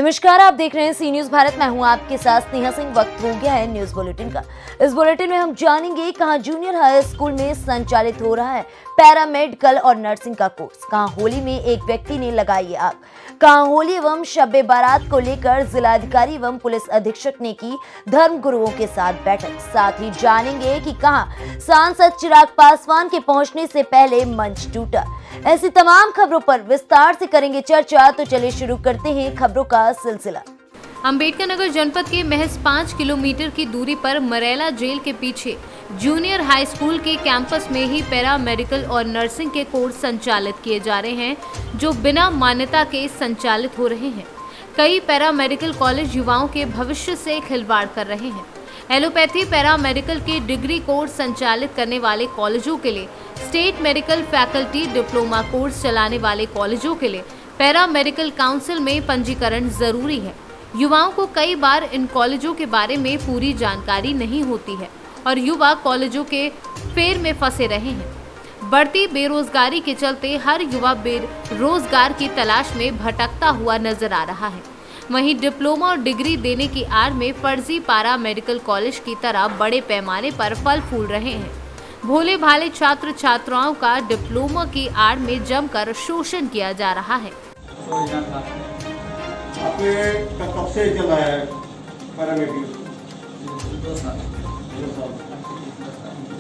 नमस्कार, आप देख रहे हैं सी न्यूज भारत। मैं हूं आपके साथ स्नेहा सिंह। वक्त हो गया है न्यूज बुलेटिन का। इस बुलेटिन में हम जानेंगे कहां जूनियर हाई स्कूल में संचालित हो रहा है पैरामेडिकल और नर्सिंग का कोर्स, कहां होली में एक व्यक्ति ने लगाई आग, कहां होली एवं शब बारात को लेकर जिलाधिकारी एवं पुलिस अधीक्षक ने की धर्म गुरुओं के साथ बैठक। साथ ही जानेंगे कि कहां सांसद चिराग पासवान के पहुंचने से पहले मंच टूटा। ऐसी तमाम खबरों पर विस्तार से करेंगे चर्चा। तो चलिए शुरू करते हैं खबरों का सिलसिला। अंबेडकर नगर जनपद के महज 5 किलोमीटर की दूरी पर मरेला जेल के पीछे जूनियर हाई स्कूल के कैंपस में ही पैरामेडिकल और नर्सिंग के कोर्स संचालित किए जा रहे हैं, जो बिना मान्यता के संचालित हो रहे हैं। कई पैरामेडिकल कॉलेज युवाओं के भविष्य से खिलवाड़ कर रहे हैं। एलोपैथी पैरामेडिकल के डिग्री कोर्स संचालित करने वाले कॉलेजों के लिए, state medical faculty diploma course चलाने वाले कॉलेजों के लिए पैरामेडिकल काउंसिल में पंजीकरण जरूरी है। युवाओं को कई बार इन कॉलेजों के बारे में पूरी जानकारी नहीं होती है और युवा कॉलेजों के फेर में फंसे रहे हैं। बढ़ती बेरोजगारी के चलते हर युवा बेरोजगार की तलाश में भटकता हुआ नजर आ रहा है। वहीं डिप्लोमा और डिग्री देने की आड़ में फर्जी पैरा मेडिकल कॉलेज की तरह बड़े पैमाने पर फल फूल रहे हैं। भोले भाले छात्र छात्राओं का डिप्लोमा की आड़ में जमकर शोषण किया जा रहा है। कब से चल रहा है पैरामेडिकल? 2 साल।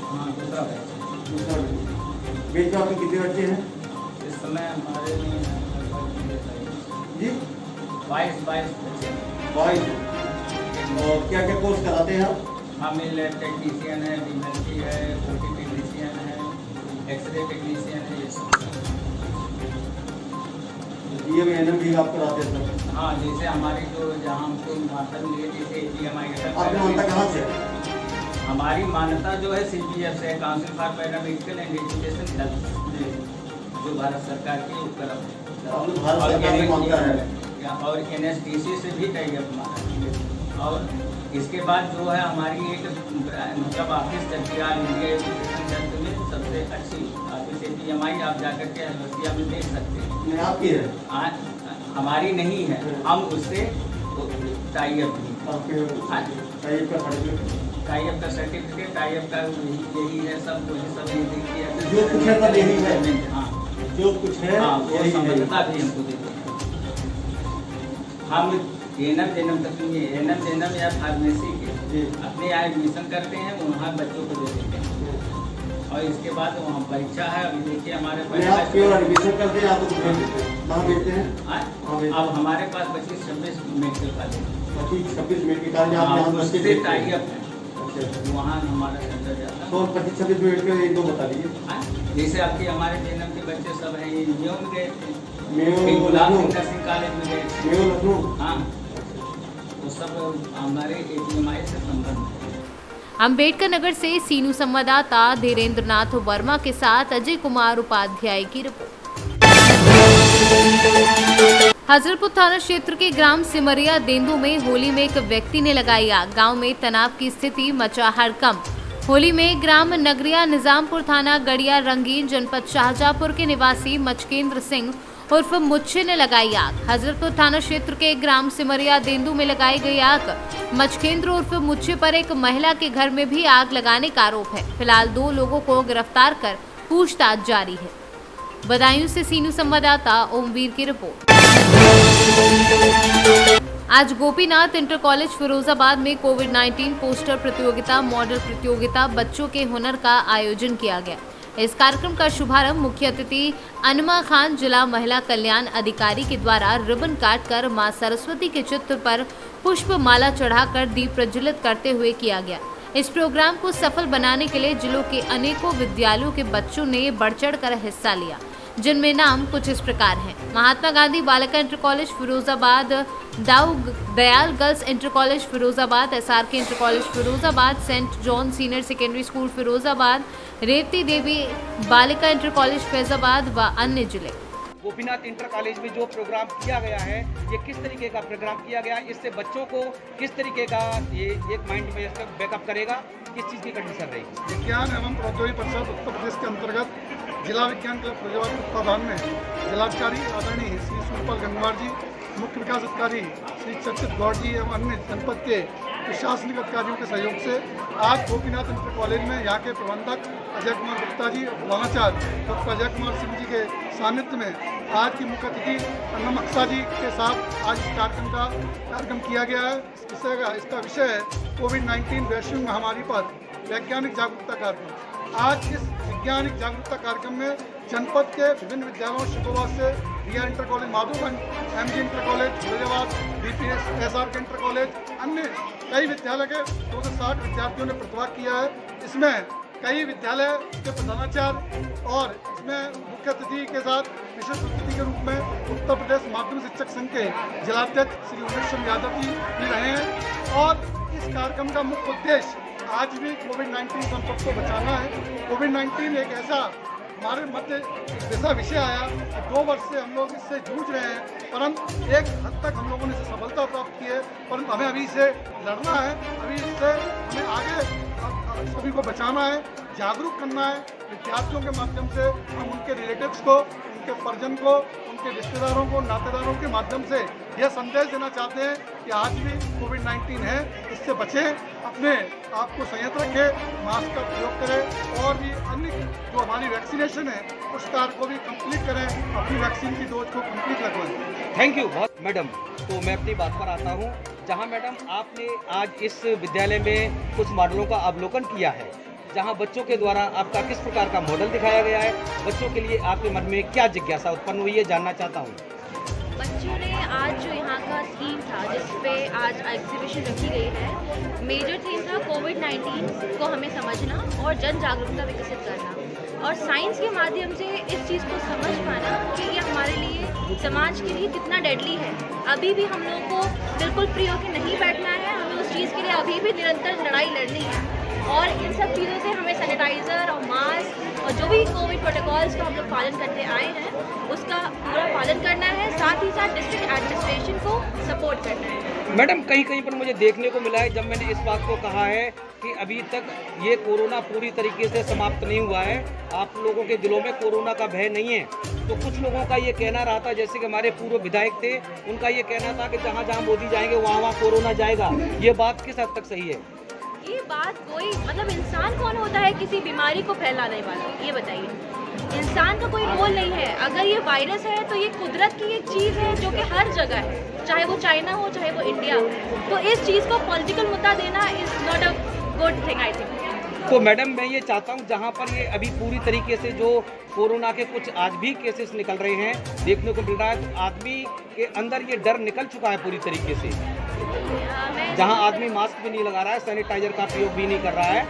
हाँ, दूसरा है। बीच में आपके कितने बच्चे हैं इस समय? हमारे में जी 22 बच्चे। 22। और क्या क्या कोर्स कराते हैं आप? हमें लैब टेक्नीशियन है, बीएमएलटी है, ओटी टेक्नीशियन है, एक्सरे टेक्नीशियन है, ये सब। ये में एनएम भी आप कराते हैं सर? हाँ, जैसे हमारी जो जहाँ हमको मान्यता मिली है, जैसे एपीएमआई आपकी मान्यता कहाँ से? हमारी मान्यता जो है सीपीएफ से, council for paramedical and education health, जो भारत सरकार की उपक्रम है, और एनएसडीसी से भी टाई अप हमारा। और इसके बाद जो है हमारी एक मतलब ऑफिस चलती है इंडिया एजुकेशन हेल्थ में सबसे अच्छी ऑफिस एपीएमआई, आप जाकर के हल्दिया में देख सकते हैं। आपकी है? हमारी नहीं है, हम उससे टाई अप टाई अप का सर्टिफिकेट, टाई अप का यही है, सब यही देखिए जो कुछ है सब यही है। हाँ, जो कुछ है वो समझता भी हमको देते हैं। हम एनएम तक नहीं है, एनएम या फार्मेसी के अपने यहाँ एडमिशन करते हैं, वहाँ बच्चों को दे देते हैं। और इसके बाद वहाँ परीक्षा है। अभी देखिए हमारे पास एडमिशन करते हैं, आप भेजते हैं। अब हमारे पास 25-26 medical college, 25-26 medical college tie up है, वहाँ हमारा सेंटर जाता है। तो 25-26 मेडिकल एक दो बता दीजिए। जैसे आपके हमारे जेएनएम के बच्चे सब हैं, ये मेयो में गए थे, गुलाब नर्सिंग कॉलेज में गए थे, मेयो लखनऊ। हाँ, वो सब हमारे एपीएमआई से संबंध है। अंबेडकर नगर से सीनू संवाददाता धीरेन्द्र नाथ वर्मा के साथ अजय कुमार उपाध्याय की रिपोर्ट। हजरतपुर थाना क्षेत्र के ग्राम सिमरिया देंदू में होली में एक व्यक्ति ने लगाई आग। गांव में तनाव की स्थिति मचा हड़कंप। होली में ग्राम नगरिया निजामपुर थाना गड़िया रंगीन जनपद शाहजहांपुर के निवासी मचकेंद्र सिंह उर्फ मुच्छे ने लगाई आग। हजरतपुर थाना क्षेत्र के ग्राम सिमरिया देंदू में लगाई गई आग। मचकेंद्र उर्फ मुच्छे पर एक महिला के घर में भी आग लगाने का आरोप है। फिलहाल 2 लोगों को गिरफ्तार कर पूछताछ जारी है। बदायूं से सीनू संवाददाता ओमवीर की रिपोर्ट। आज गोपीनाथ इंटर कॉलेज फिरोजाबाद में कोविड-19 पोस्टर प्रतियोगिता, मॉडल प्रतियोगिता, बच्चों के हुनर का आयोजन किया गया। इस कार्यक्रम का शुभारंभ मुख्य अतिथि अनमा खान, जिला महिला कल्याण अधिकारी के द्वारा रिबन काटकर मां सरस्वती के चित्र पर पुष्प माला चढ़ाकर दीप प्रज्वलित करते हुए किया गया। इस प्रोग्राम को सफल बनाने के लिए जिलों के अनेकों विद्यालयों के बच्चों ने बढ़ चढ़कर हिस्सा लिया, जिनमें नाम कुछ इस प्रकार हैं: Mahatma Gandhi Balika inter college Firozabad, Dau Dayal girls inter college Firozabad, SRK inter college Firozabad, saint John senior secondary school Firozabad, Revati Devi Balika inter college Faizabad व अन्य जिले। गोपीनाथ इंटर कॉलेज में जो प्रोग्राम किया गया है, ये किस तरीके का प्रोग्राम किया गया, इससे बच्चों को किस तरीके का ये एक माइंड में इसका बैकअप करेगा, किस चीज़ की कंडीशन रहेगी? विज्ञान एवं प्रौद्योगिकी परिषद उत्तर प्रदेश के अंतर्गत जिला विज्ञान क्लब फिरोजाबाद तत्वाधान में जिलाधिकारी आदरणीय श्री सुरपाल गंगवार जी, मुख्य विकास अधिकारी श्री चर्चित गौड़ जी एवं अन्य जनपद के प्रशासनिक अधिकारियों के सहयोग से आज गोपीनाथ इंटर कॉलेज में यहाँ के प्रबंधक अजय कुमार गुप्ता जी और प्रधानाचार्य डॉक्टर अजय कुमार सिंह जी के सानिध्य में आज की मुख्य अतिथि अन्नम अक्सा जी के साथ आज इस कार्यक्रम किया गया है। इसका विषय है कोविड-19 वैश्विक महामारी पर वैज्ञानिक जागरूकता कार्यक्रम। आज इस वैज्ञानिक जागरूकता कार्यक्रम में जनपद के विभिन्न विद्यालयों शुक्रवार से Riya inter college Madhoganj, MG inter college Firozabad, BPS SR inter college, अन्य कई विद्यालय के 260 विद्यार्थियों ने प्रतिभाग किया है। इसमें कई विद्यालय के प्रधानाचार्य और इसमें मुख्य अतिथि के साथ विशेष अतिथि के रूप में उत्तर प्रदेश माध्यमिक शिक्षक संघ के जिलाध्यक्ष श्री उमेश चंद्र यादव जी भी रहे हैं। और इस कार्यक्रम का मुख्य उद्देश्य आज भी कोविड-19 संकट को बचाना है। कोविड-19 एक ऐसा हमारे मध्य ऐसा विषय आया कि 2 वर्ष से हम लोग इससे जूझ रहे हैं, परंतु एक हद तक हम लोगों ने सफलता प्राप्त की है, परंतु हमें अभी इसे लड़ना है। अभी इससे हमें आगे सभी को बचाना है, जागरूक करना है। विद्यार्थियों के माध्यम से हम उनके रिलेटिव्स को, उनके परिजन को, उनके रिश्तेदारों को, नातेदारों के माध्यम से यह संदेश देना चाहते हैं कि आज भी कोविड-19 है, इससे बचें, अपने आप को संयत रखें, मास्क का प्रयोग करें और भी अन्य जो हमारी वैक्सीनेशन है उस कार्य को भी कंप्लीट करें, अपनी वैक्सीन की डोज को कंप्लीट लगवाएं। थैंक यू बहुत मैडम। तो मैं अपनी बात पर आता हूँ, जहाँ मैडम आपने आज इस विद्यालय में कुछ मॉडलों का अवलोकन किया है, जहाँ बच्चों के द्वारा आपका किस प्रकार का मॉडल दिखाया गया है, बच्चों के लिए आपके मन में क्या जिज्ञासा उत्पन्न हुई है, जानना चाहता हूँ। बच्चों ने आज जो यहाँ का थीम था जिस पे आज एग्जीबिशन रखी गई है, मेजर थीम था कोविड-19 को हमें समझना और जन जागरूकता विकसित करना और साइंस के माध्यम से इस चीज़ को समझ पाना कि ये हमारे लिए, समाज के लिए कितना डेडली है। अभी भी हम लोग को बिल्कुल फ्री होकर नहीं बैठना है, हमें उस चीज़ के लिए अभी भी निरंतर लड़ाई लड़नी है और इन सब चीज़ों से हमें सैनिटाइज़र और मास्क और जो भी कोविड प्रोटोकॉल्स का हम लोग पालन करते आए हैं उसका पूरा पालन करना है, साथ ही साथ डिस्ट्रिक्ट एडमिनिस्ट्रेशन को सपोर्ट करना है। मैडम कहीं पर मुझे देखने को मिला है, जब मैंने इस बात को कहा है कि अभी तक ये कोरोना पूरी तरीके से समाप्त नहीं हुआ है, आप लोगों के दिलों में कोरोना का भय नहीं है, तो कुछ लोगों का ये कहना रहा था, जैसे कि हमारे पूर्व विधायक थे, उनका ये कहना था कि जहाँ जहाँ मोदी जाएंगे वहाँ कोरोना जाएगा। ये बात किस हद तक सही है? ये बात कोई मतलब इंसान कौन होता है किसी बीमारी को फैलाने वाला, ये बताइए। इंसान का कोई रोल नहीं है। अगर ये वायरस है तो ये कुदरत की एक चीज़ है जो कि हर जगह है, चाहे वो चाइना हो चाहे वो इंडिया हो। तो इस चीज़ को पॉलिटिकल मुद्दा देना is not a good thing I think. तो मैडम मैं ये चाहता हूँ, जहाँ पर ये अभी पूरी तरीके से जो कोरोना के कुछ आज भी केसेस निकल रहे हैं, देखने को मिल रहा है, तो आदमी के अंदर ये डर निकल चुका है पूरी तरीके से, जहाँ आदमी मास्क भी नहीं लगा रहा है, सैनिटाइजर का प्रयोग भी नहीं कर रहा है।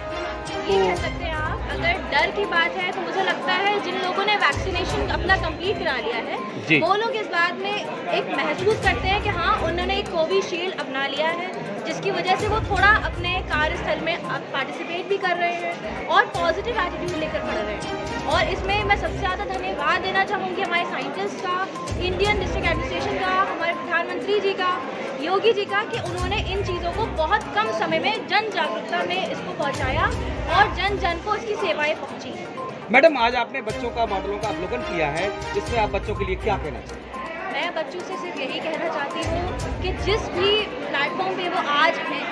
ये कह सकते हैं आप, अगर डर की बात है तो मुझे लगता है जिन लोगों ने वैक्सीनेशन अपना कंप्लीट करा लिया है वो लोग इस बात में एक महसूस करते हैं कि हाँ उन्होंने एक कोविशील्ड अपना लिया है, जिसकी वजह से वो थोड़ा अपने कार्यस्थल में पार्टिसिपेट भी कर रहे हैं और पॉजिटिव एटीट्यूड लेकर बढ़ रहे हैं। और इसमें मैं सबसे ज़्यादा धन्यवाद देना चाहूँगी हमारे साइंटिस्ट का, इंडियन डिस्ट्रिक्ट एडमिनिस्ट्रेशन का, हमारे प्रधानमंत्री जी का, योगी जी का, कि उन्होंने इन चीज़ों को बहुत कम समय में जन जागरूकता में इसको पहुँचाया और जन जन को इसकी सेवाएँ पहुँची। मैडम आज आपने बच्चों का मॉडलों का अवलोकन किया है, इसमें आप बच्चों के लिए क्या कहना चाहिए? मैं बच्चों से सिर्फ यही कहना चाहती हूँ कि जिस भी प्लेटफॉर्म पे वो आज हैं,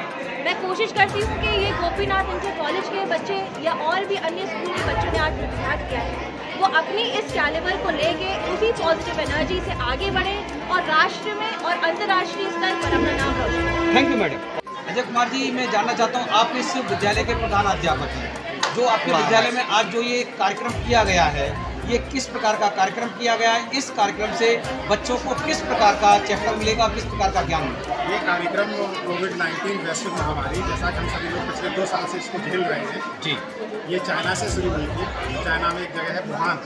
मैं कोशिश करती हूँ कि ये गोपीनाथ इंटर कॉलेज के बच्चे या और भी अन्य स्कूल के बच्चों ने आज प्रतिभाग किया है, वो अपनी इस कैलिबर को लेके उसी पॉजिटिव एनर्जी से आगे बढ़ें और राष्ट्र में और अंतर्राष्ट्रीय स्तर पर अपना नाम रोशन करें। Thank you madam. Ajay Kumar ji, मैं जानना चाहता हूँ, आप इस विद्यालय के प्रधान अध्यापक हैं, जो आपके विद्यालय में आज जो ये कार्यक्रम किया गया है, ये किस प्रकार का कार्यक्रम किया गया है? इस कार्यक्रम से बच्चों को किस प्रकार का चैप्टर मिलेगा, किस प्रकार का ज्ञान मिलेगा? ये कार्यक्रम कोविड-19 वैश्विक महामारी, जैसा कि हम सभी लोग पिछले 2 साल से इसको झेल रहे हैं जी, ये चाइना से शुरू हुई थी। चाइना में एक जगह है वुहान,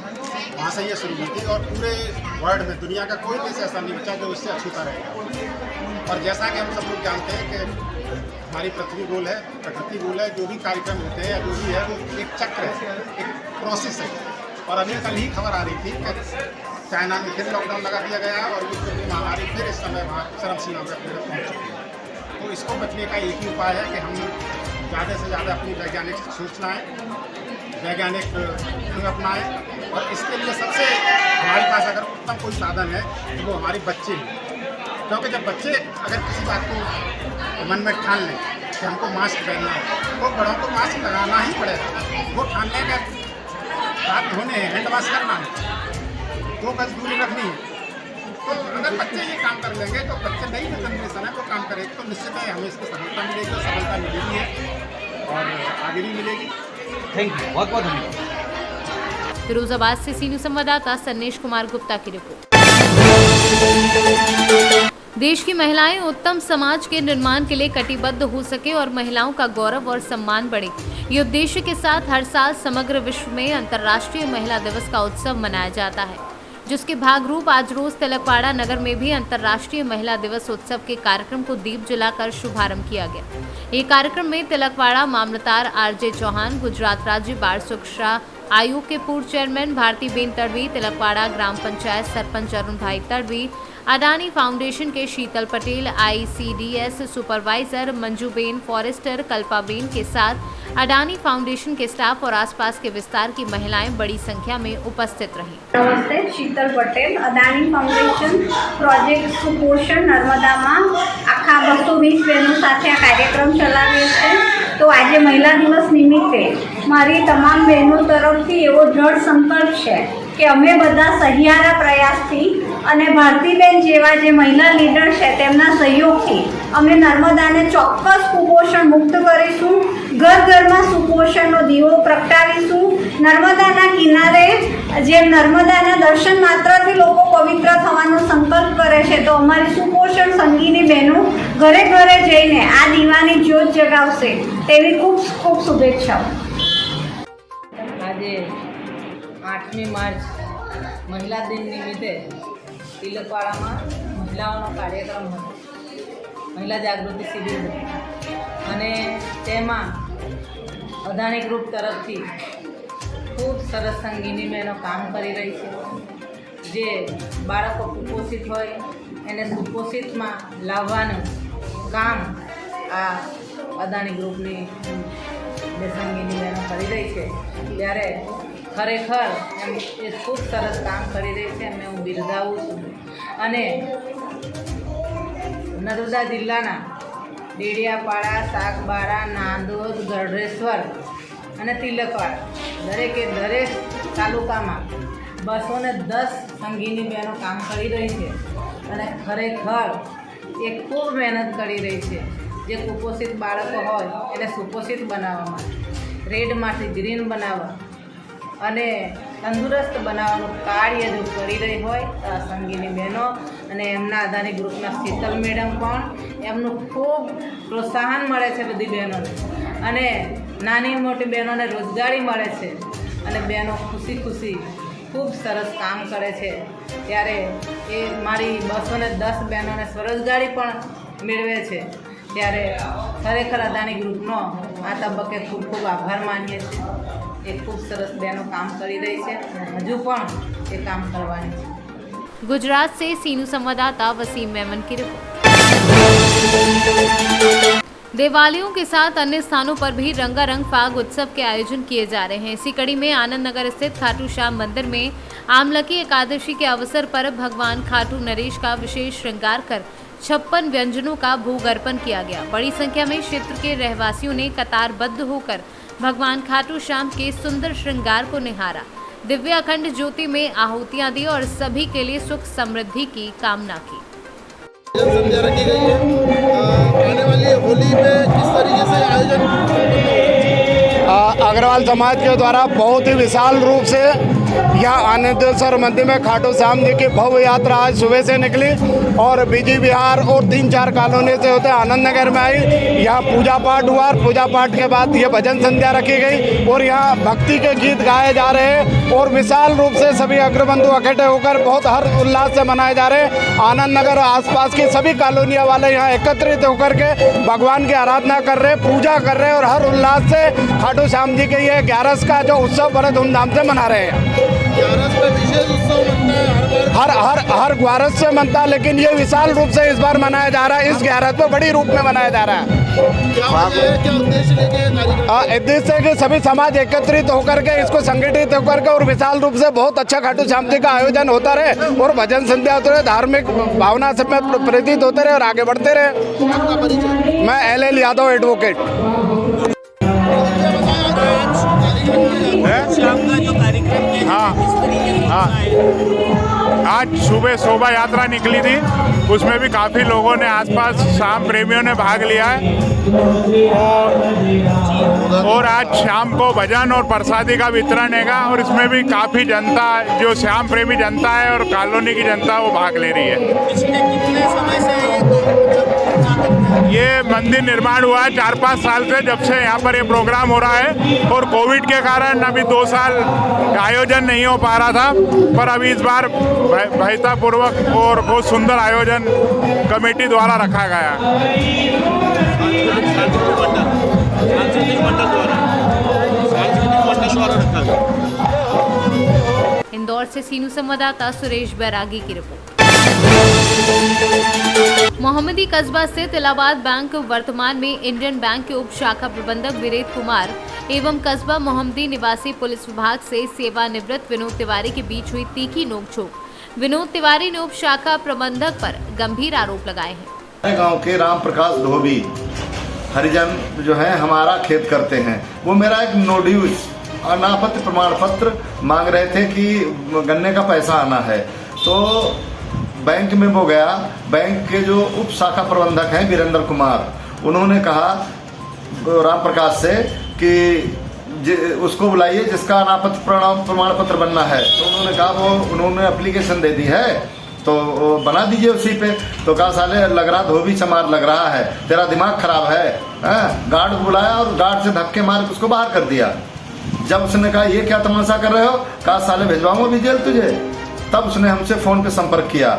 वहाँ से ये शुरू हुई थी और पूरे वर्ल्ड में दुनिया का कोई देश ऐसा नहीं बचा जो इससे अछूता रहेगा। और जैसा कि हम सब लोग जानते हैं कि हमारी पृथ्वी गोल है, प्रकृति गोल है, जो भी कार्यक्रम होते हैं या जो भी है वो एक चक्र है, एक प्रोसेस है। और अभी कल ही खबर आ रही थी कि चाइना में फिर लॉकडाउन लगा दिया गया है और ये महामारी फिर इस समय वहाँ चरम सीमा पर अपने पहुँच चुकी है। तो इसको बचने का एक ही उपाय है कि हम ज़्यादा से ज़्यादा अपनी वैज्ञानिक सूचनाएँ, वैज्ञानिक अपनाएं और इसके लिए सबसे हमारे पास अगर उत्तम कोई साधन है तो वो हमारे बच्चे हैं। क्योंकि जब बच्चे अगर किसी बात को मन में ठान लें कि हमको मास्क पहनना है तो बड़ों को मास्क लगाना ही पड़ेगा। वो ठानने के हाथ धोने हैं, हैंड वॉश करना है, 2 गज दूरी रखनी है। तो अगर बच्चे ये काम कर लेंगे तो बच्चे नई जो जनरेशन है वो काम करेगी तो निश्चित है हमें इसको सफलता मिलेगी और सफलता मिलेगी है और आगे भी मिलेगी। थैंक यू, बहुत बहुत धन्यवाद। फिरोजाबाद से सी न्यूज़ संवाददाता सन्नेश कुमार गुप्ता की रिपोर्ट। देश की महिलाएं उत्तम समाज के निर्माण के लिए कटिबद्ध हो सके और महिलाओं का गौरव और सम्मान बढ़े, ये उद्देश्य के साथ हर साल समग्र विश्व में अंतर्राष्ट्रीय महिला दिवस का उत्सव मनाया जाता है, जिसके भागरूप आज रोज तिलकवाड़ा नगर में भी अंतर्राष्ट्रीय महिला दिवस उत्सव के कार्यक्रम को दीप जलाकर शुभारंभ किया गया। ये कार्यक्रम में तिलकवाड़ा मामलतदार आरजे चौहान, गुजरात राज्य बाल सुरक्षा आयोग के पूर्व चेयरमैन भारती बेन तड़वी, तिलकवाड़ा ग्राम पंचायत सरपंच अरुण भाई तड़वी, अडानी फाउंडेशन के शीतल पटेल, ICDS सुपरवाइजर मंजूबेन, फॉरेस्टर कल्पाबेन के साथ अडानी फाउंडेशन के स्टाफ और आसपास के विस्तार की महिलाएं बड़ी संख्या में उपस्थित रहीं। नमस्ते, शीतल पटेल, अडानी फाउंडेशन प्रोजेक्ट सुपोषण नर्मदा में आखा 220 बहनों साथ आ कार्यक्रम चलावे छे। तो आज महिला दिवस निमित्ते मारी तमाम बहनों तरफथी एवो दृढ़ संकल्प है कि अमे बधा सहियारा प्रयासथी अने भारतीबेन जेवा जे महिला लीडर है तेमना सहयोगथी अमे नर्मदाने चोक्कस कुपोषण मुक्त करीशुं। घर घर में सुपोषणनो दीवो प्रगटावीशुं। नर्मदाना किनारे जेम नर्मदाना दर्शन मात्रथी लोको पवित्र थवानो संकल्प करे छे तो अमारी सुपोषण संगीनी बहनों घरे घरे जईने आ दीवानी ज्योत जगावशे तेवी खूब खूब शुभेच्छाओं। आज 8મી માર્ચ महिला दिन निमित्ते तिलकवाड़ा में महिलाओं कार्यक्रम હતો, महिला जागृति शिबिर હતી અને તેમાં અદાણી ગ્રુપ તરફથી ખૂબ સરસ સંગીની બહેનો કામ કરી રહી છે, જે બાળકો કુપોષિત હોય એને સુપોષિતમાં લાવવાનું કામ આ અદાણી ગ્રુપની જે સંગીની બહેનો કરી રહી છે ત્યારે ખરેખર એમ એ ખૂબ સરસ કામ કરી રહી છે, એમને હું બિરદાવું છું। અને નર્મદા જિલ્લાના ડેડિયાપાડા, સાગબારા, નાંદોદ, ગઢેશ્વર અને તિલકવાડા દરેકે દરેક તાલુકામાં 210 સંગીની બહેનો કામ કરી રહી છે અને ખરેખર એ ખૂબ મહેનત કરી રહી છે। જે કુપોષિત બાળકો હોય એને સુપોષિત બનાવવા માટે, રેડમાંથી ગ્રીન બનાવવા અને તંદુરસ્ત બનાવવાનું કાર્ય જો કરી રહી હોય તો આ સંગીની બહેનો અને એમના અદાની ગ્રુપના શીતલ મેડમ પણ એમનું ખૂબ પ્રોત્સાહન મળે છે બધી બહેનોને અને નાની મોટી બહેનોને રોજગારી મળે છે અને બહેનો ખુશી ખુશી ખૂબ સરસ કામ કરે છે। ત્યારે એ મારી 210 બહેનોને સ્વરોજગારી પણ મેળવે છે। ત્યારે ખરેખર અદાની ગ્રુપનો આ તબક્કે ખૂબ ખૂબ આભાર માનીએ છીએ। એ ખૂબ સરસ બહેનો કામ કરી રહી છે, હજુ પણ એ કામ કરવાની છે। गुजरात से सीनू संवाददाता वसीम मेमन की रिपोर्ट। देवालयों के साथ अन्य स्थानों पर भी रंगारंग फाग उत्सव के आयोजन किए जा रहे हैं। इसी कड़ी में आनंद नगर स्थित खाटू श्याम मंदिर में आमलकी एकादशी के अवसर पर भगवान खाटू नरेश का विशेष श्रृंगार कर 56 व्यंजनों का भोग अर्पण किया गया। बड़ी संख्या में क्षेत्र के रहवासियों ने कतारबद्ध होकर भगवान खाटू श्याम के सुंदर श्रृंगार को निहारा, दिव्य अखंड ज्योति में आहुतियां दी और सभी के लिए सुख समृद्धि की कामना की। संध्या रखी गई है। आने वाली होली में किस तरीके से आयोजन अग्रवाल समाज के द्वारा बहुत ही विशाल रूप से यहाँ आनंदेश्वर मंदिर में खाटू श्याम जी की भव्य यात्रा आज सुबह से निकली और बीजी विहार और 3-4 कॉलोनी से होते आनंद नगर में आई। यहाँ पूजा पाठ हुआ और पूजा पाठ के बाद ये भजन संध्या रखी गई और यहाँ भक्ति के गीत गाए जा रहे हैं और विशाल रूप से सभी अग्रबंधु इकट्ठे होकर बहुत हर्ष उल्लास से मनाए जा रहे हैं। आनंद नगर आसपास की सभी कॉलोनियाँ वाले यहाँ एकत्रित होकर के भगवान की आराधना कर रहे, पूजा कर रहे और हर उल्लास से खाटू श्याम जी के ये 11 का जो उत्सव बड़े धूमधाम से मना रहे हैं। 11 में विशेष उत्सव मनता है हर 11 से मनता है, लेकिन ये विशाल रूप से इस बार मनाया जा रहा है। इस 11 में बड़ी रूप में मनाया जा रहा है। क्या वजह है, क्या उद्देश्य लेके ये कार्यक्रम? उद्देश्य है कि सभी समाज एकत्रित होकर के इसको संगठित होकर के और विशाल रूप से बहुत अच्छा खाटू श्याम जी का आयोजन होता रहे और भजन संध्या होते रहे, धार्मिक भावना सब में प्रेरित होते रहे और आगे बढ़ते रहे। आपका परिचय? मैं LL यादव एडवोकेट। आज सुबह शोभा यात्रा निकली थी, उसमें भी काफ़ी लोगों ने आसपास शाम प्रेमियों ने भाग लिया है और आज शाम को भजन और प्रसादी का वितरण हैगा और इसमें भी काफ़ी जनता, जो श्याम प्रेमी जनता है और कॉलोनी की जनता, वो भाग ले रही है। पिछले कितने समय से ये मंदिर निर्माण हुआ है 4-5 साल से, जब से यहाँ पर ये प्रोग्राम हो रहा है और कोविड के कारण अभी 2 साल आयोजन नहीं हो पा रहा था, पर अभी इस बार भव्यतापूर्वक और बहुत सुंदर आयोजन कमेटी द्वारा रखा गया है। इंदौर से सीनू संवाददाता सुरेश बैरागी की रिपोर्ट। मोहम्मदी कस्बा स्थित इलाहाबाद बैंक वर्तमान में इंडियन बैंक के उप शाखा प्रबंधक वीरेंद्र कुमार एवं कस्बा मोहम्मदी निवासी पुलिस विभाग से सेवानिवृत्त विनोद तिवारी के बीच हुई तीखी नोकझोंक। विनोद तिवारी ने उप शाखा प्रबंधक पर गंभीर आरोप लगाए हैं। गांव के राम प्रकाश धोबी हरिजन जो है हमारा खेत करते हैं, वो मेरा एक नो ड्यूज अनापत्ति प्रमाण पत्र मांग रहे थे कि गन्ने का पैसा आना है। तो बैंक में वो गया, बैंक के जो उप शाखा प्रबंधक हैं वीरेंद्र कुमार, उन्होंने कहा राम प्रकाश से कि उसको बुलाइए जिसका अनापत्ति प्रमाण पत्र बनना है। तो उन्होंने कहा वो उन्होंने एप्लीकेशन दे दी है तो बना दीजिए उसी पे। तो कहा साले लग रहा धोबी चमार लग रहा है, तेरा दिमाग खराब है। गार्ड बुलाया और गार्ड से धक्के मार के उसको बाहर कर दिया। जब उसने कहा ये क्या तमाशा कर रहे हो, कहा साले भिजवाऊंगा भी जेल तुझे। तब उसने हमसे फ़ोन पे संपर्क किया।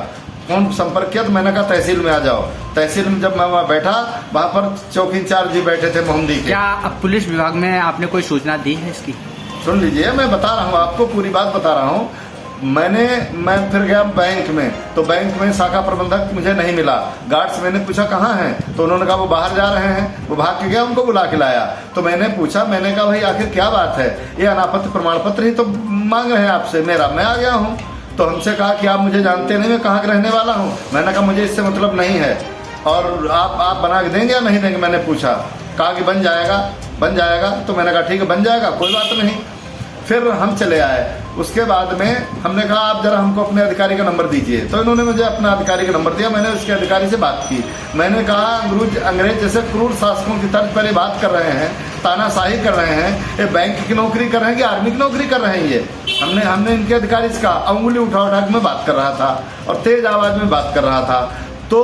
तो मैंने कहा तहसील में आ जाओ। तहसील में जब मैं वहाँ बैठा, वहाँ पर चौकी इंचार्ज जी बैठे थे मोहम्मदी के। क्या अब पुलिस विभाग में आपने कोई सूचना दी है इसकी? सुन लीजिए, मैं बता रहा हूँ आपको, पूरी बात बता रहा हूँ। मैं फिर गया बैंक में, तो बैंक में शाखा प्रबंधक मुझे नहीं मिला। गार्ड से मैंने पूछा कहाँ हैं, तो उन्होंने कहा वो बाहर जा रहे हैं। वो भाग के गया, उनको बुला के लाया। तो मैंने पूछा, मैंने कहा भाई आखिर क्या बात है, ये अनापत्ति प्रमाण पत्र ही तो मांग रहे हैं आपसे मेरा, मैं आ गया हूँ। तो हमसे कहा कि आप मुझे जानते नहीं, मैं कहाँ का रहने वाला हूँ। मैंने कहा मुझे इससे मतलब नहीं है, और आप बना के देंगे या नहीं देंगे, मैंने पूछा। कहा कि बन जाएगा। तो मैंने कहा ठीक है बन जाएगा, कोई बात नहीं। फिर हम चले आए। उसके बाद में हमने कहा आप जरा हमको अपने अधिकारी का नंबर दीजिए। तो इन्होंने मुझे अपना अधिकारी का नंबर दिया। मैंने उसके अधिकारी से बात की। मैंने कहा अंग्रेज जैसे क्रूर शासकों की तर्ज पर बात कर रहे हैं, तानाशाही कर रहे हैं, ये बैंक की नौकरी कर रहे हैं कि आर्मी की नौकरी कर रहे हैं। ये हमने इनके अधिकारी से कहा, उंगली उठा के मैं बात कर रहा था और तेज आवाज़ में बात कर रहा था। तो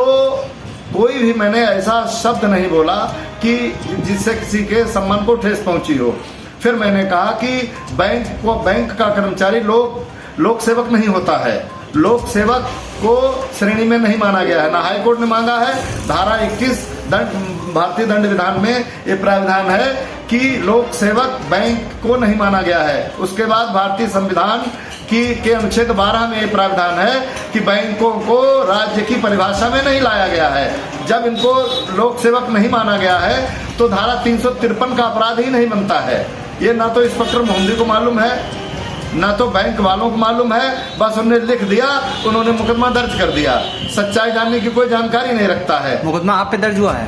कोई भी मैंने ऐसा शब्द नहीं बोला कि जिससे किसी के सम्मान को ठेस पहुंची हो। फिर मैंने कहा कि बैंक का कर्मचारी लोक सेवक नहीं होता है, लोक सेवक को श्रेणी में नहीं माना गया है। ना हाई कोर्ट ने मांगा है, धारा 21 भारतीय दंड विधान में ये प्रावधान है कि लोक सेवक बैंक को नहीं माना गया है। उसके बाद भारतीय संविधान के अनुच्छेद 12 में ये प्रावधान है कि बैंकों को राज्य की परिभाषा में नहीं लाया गया है। जब इनको लोक सेवक नहीं माना गया है तो धारा 353 का अपराध ही नहीं बनता है। ये ना तो इंस्पेक्टर मोहम्मदी को मालूम है, ना तो बैंक वालों को मालूम है। बस उन्होंने लिख दिया, उन्होंने मुकदमा दर्ज कर दिया। सच्चाई जानने की कोई जानकारी नहीं रखता है। मुकदमा आप पे दर्ज हुआ है?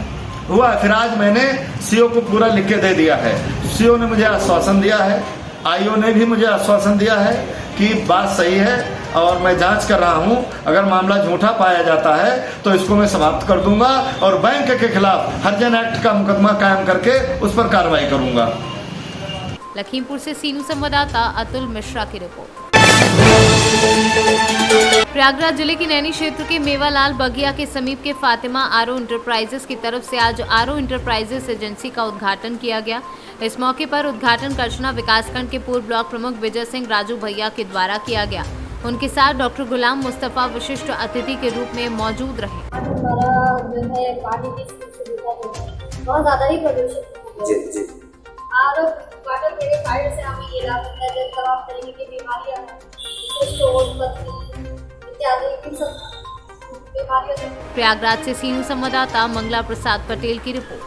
फिर आज मैंने सीओ को पूरा लिख के दे दिया है। सीओ ने मुझे आश्वासन दिया है, आईओ ने भी मुझे आश्वासन दिया है कि बात सही है और मैं जांच कर रहा हूं। अगर मामला झूठा पाया जाता है तो इसको मैं समाप्त कर दूंगा और बैंक के खिलाफ हरिजन एक्ट का मुकदमा कायम करके उस पर कार्रवाई करूंगा। लखीमपुर से सीनू संवाददाता अतुल मिश्रा की रिपोर्ट। प्रयागराज जिले के नैनी क्षेत्र के मेवालाल बगिया के समीप के फातिमा आरो इंटरप्राइजेस की तरफ से आज आरो इंटरप्राइजेस एजेंसी का उद्घाटन किया गया। इस मौके पर उद्घाटन कर्चना विकासखंड के पूर्व ब्लॉक प्रमुख विजय सिंह राजू भैया के द्वारा किया गया। उनके साथ डॉक्टर गुलाम मुस्तफा विशिष्ट अतिथि के रूप में मौजूद रहे। बहुत ज्यादा ही प्रदूषित आरो वाटर प्यूरिफायर से हमें ये लाभ मिलता है। तमाम तरीके की बीमारियां हैं, इत्यादि बीमारियों से। प्रयागराज से सीनू संवाददाता मंगला प्रसाद पटेल की रिपोर्ट।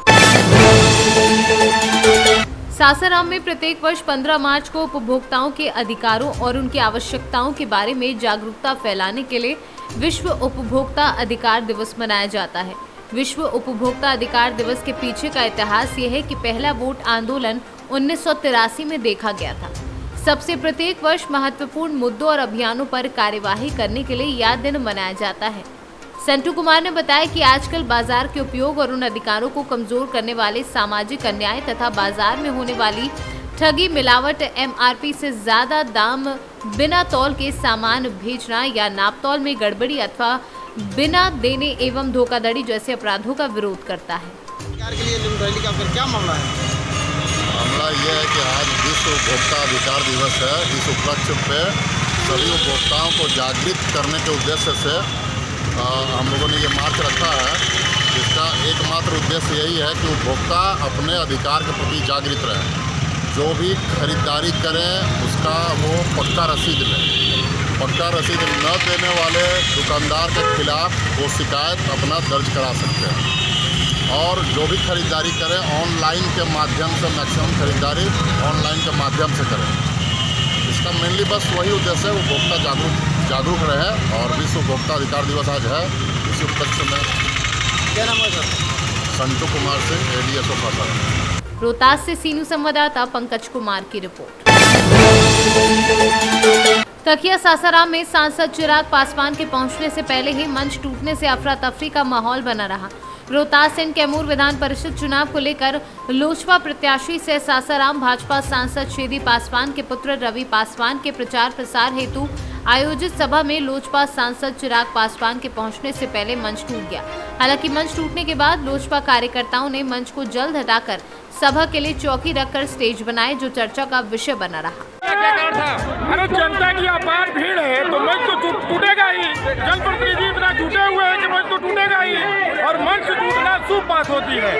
सासाराम में प्रत्येक वर्ष 15 मार्च को उपभोक्ताओं के अधिकारों और उनकी आवश्यकताओं के बारे में जागरूकता फैलाने के लिए विश्व उपभोक्ता अधिकार दिवस मनाया जाता है। विश्व उपभोक्ता अधिकार दिवस के पीछे का इतिहास ये है कि पहला वोट आंदोलन 1983 में देखा गया था। सबसे प्रत्येक वर्ष महत्वपूर्ण मुद्दों और अभियानों पर कार्यवाही करने के लिए यह दिन मनाया जाता है। संटू कुमार ने बताया कि आजकल बाजार के उपयोग और उन अधिकारों को कमजोर करने वाले सामाजिक अन्याय तथा बाजार में होने वाली ठगी, मिलावट, MRP से ज्यादा दाम, बिना तौल के सामान भेजना या नापतौल में गड़बड़ी अथवा बिना देने एवं धोखाधड़ी जैसे अपराधों का विरोध करता है। के लिए रैली का क्या मामला है? मामला ये है कि आज विश्व उपभोक्ता अधिकार दिवस है। इस उपलक्ष्य पे सभी उपभोक्ताओं को जागृत करने के उद्देश्य से हम लोगों ने ये मार्च रखा है। इसका एकमात्र उद्देश्य यही है कि उपभोक्ता अपने अधिकार के प्रति जागृत रहे। जो भी खरीदारी करें उसका वो पक्का रसीद लें। पक्का रसीद न देने वाले दुकानदार के खिलाफ वो शिकायत अपना दर्ज करा सकते हैं। और जो भी खरीदारी करें ऑनलाइन के माध्यम से, मैक्सिमम खरीदारी ऑनलाइन के माध्यम से करें। इसका मेनली बस वही उद्देश्य है, उपभोक्ता जागरूक रहे। और विश्व उपभोक्ता अधिकार दिवस आज है। इसी उपलक्ष्य में क्या नाम है सर? संटू कुमार सिंह, ADSO सासाराम। रोहतास से सीनू संवाददाता पंकज कुमार की रिपोर्ट। तकिया सासाराम में सांसद चिराग पासवान के पहुंचने से पहले ही मंच टूटने से अफरा तफरी का माहौल बना रहा। रोहतास एंड कैमूर विधान परिषद चुनाव को लेकर लोजपा प्रत्याशी से सासाराम भाजपा सांसद शेदी पासवान के पुत्र रवि पासवान के प्रचार प्रसार हेतु आयोजित सभा में लोजपा सांसद चिराग पासवान के पहुंचने से पहले मंच टूट गया। हालांकि मंच टूटने के बाद लोजपा कार्यकर्ताओं ने मंच को जल्द हटाकर सभा के लिए चौकी रखकर स्टेज बनाए, जो चर्चा का विषय बना रहा। अरे जनता की अपार भीड़ है तो मंच तो टूटेगा ही। जनप्रतिनिधि इतना टूटे हुए हैं कि मंच तो टूटेगा ही। और मंच टूटना शुभ बात होती है।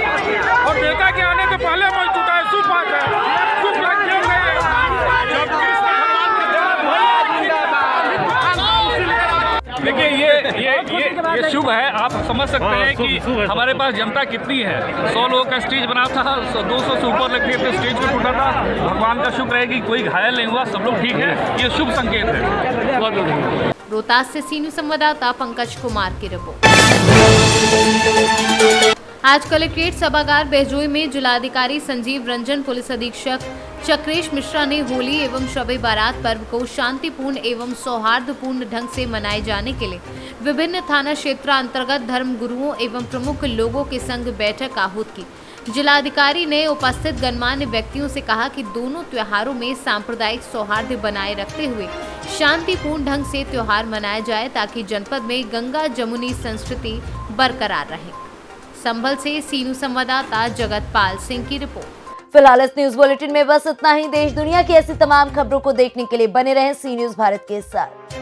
और नेता के आने से पहले मंच टूटा है, शुभ बात है। शुभ लग देखिए ये शुभ है। आप समझ सकते हैं कि हमारे पास जनता कितनी है। 100 लोगों का स्टेज बना था, 200 से ऊपर लगे थे, स्टेज पे टूटा था। भगवान का शुक्र है कि कोई घायल नहीं हुआ, सब लोग ठीक है। ये शुभ संकेत है। रोहतास से सीनू संवाददाता पंकज कुमार की रिपोर्ट। आज कलेक्ट्रेट सभागार बहजोई में जिलाधिकारी संजीव रंजन, पुलिस अधीक्षक चक्रेश मिश्रा ने होली एवं शब-ए बारात पर्व को शांतिपूर्ण एवं सौहार्दपूर्ण ढंग से मनाए जाने के लिए विभिन्न थाना क्षेत्र अंतर्गत धर्म गुरुओं एवं प्रमुख लोगों के संग बैठक आहूत की। जिलाधिकारी ने उपस्थित गणमान्य व्यक्तियों से कहा कि दोनों त्योहारों में सांप्रदायिक सौहार्द बनाए रखते हुए शांतिपूर्ण ढंग से त्योहार मनाया जाए, ताकि जनपद में गंगा जमुनी संस्कृति बरकरार रहे। संभल से सीनू संवाददाता जगतपाल सिंह की रिपोर्ट। फिलहाल इस न्यूज बुलेटिन में बस इतना ही। देश दुनिया की ऐसी तमाम खबरों को देखने के लिए बने रहें सी न्यूज भारत के साथ।